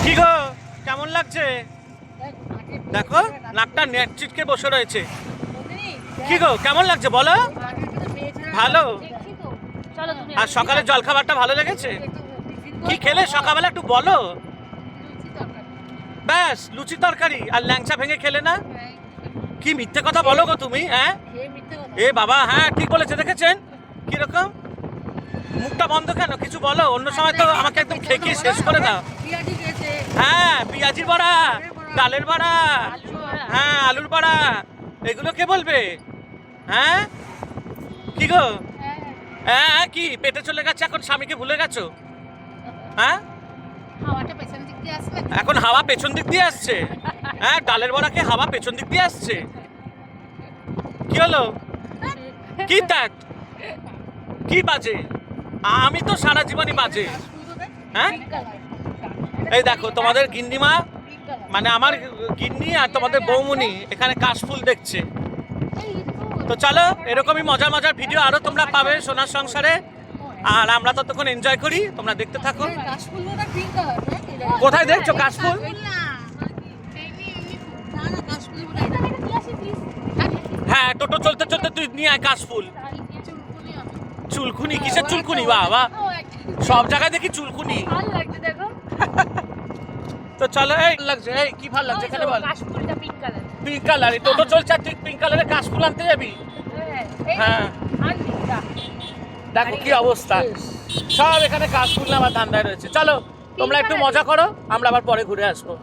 কি গো কেমন লাগছে? দেখো নাকটা নেট চিটকে বসে রয়েছে। কি গো কেমন লাগছে বলো? ভালো। আর সকালে জলখাবারটা ভালো লেগেছে? কি খেলে সকালবেলা একটু বলো। ব্যাস লুচি তরকারি আর ল্যাংচা ভেঙে খেলে না? কি মিথ্যে কথা বলো গো তুমি? হ্যাঁ এ বাবা, হ্যাঁ ঠিক বলেছে, দেখেছেন কিরকম? মুখটা বন্ধ কেন? কিছু বলো, অন্য সময় তো আমাকে একদম খেয়ে শেষ করে দাও। হ্যাঁ পেঁয়াজির বড়া, ডালের বড়া, হ্যাঁ আলুর বড়া, এগুলো কে বলবে? হ্যাঁ কি গো? হ্যাঁ কি পেটে চলে গেছে এখন? স্বামীকে ভুলে গেছো? হ্যাঁ এখন হাওয়া পেছন দিক দিয়ে আসছে। হ্যাঁ ডালের বড়াকে হাওয়া পেছন দিক দিয়ে আসছে। কি হলো? কি ত্যাগ, কি বাজে? আমি তো সারা জীবনই বাজে। হ্যাঁ এই দেখো তোমাদের গিন্নিমা, মানে আমার গিন্নি আর তোমাদের বৌমনি এখানে কাশফুল দেখছে। তো চলো এরকমই মজার মজার ভিডিও আরো তোমরা পাবে সোনার সংসারে। আর আমরা ততক্ষণ এনজয় করি, তোমরা দেখতে থাকো। কোথায় দেখছো কাশফুল? হ্যাঁ টোটো চলতে চলতে তুই নিয়ে আয় কাশফুল। চুলকুনি? কিসের চুলকুনি? বাবা সব জায়গায় দেখি চুলকুনি। তো চলো, এই লাগছে, এই কি ভালো লাগছে এখানে বল? পিঙ্ক কালার, টোটো চলছে আর তুই পিঙ্ক কালারের কাশফুল আনতে যাবি? হ্যাঁ দেখো কি অবস্থা, সব এখানে কাশফুল নেওয়ার ধান্দায় রয়েছে। চলো তোমরা একটু মজা করো, আমরা আবার পরে ঘুরে আসবো।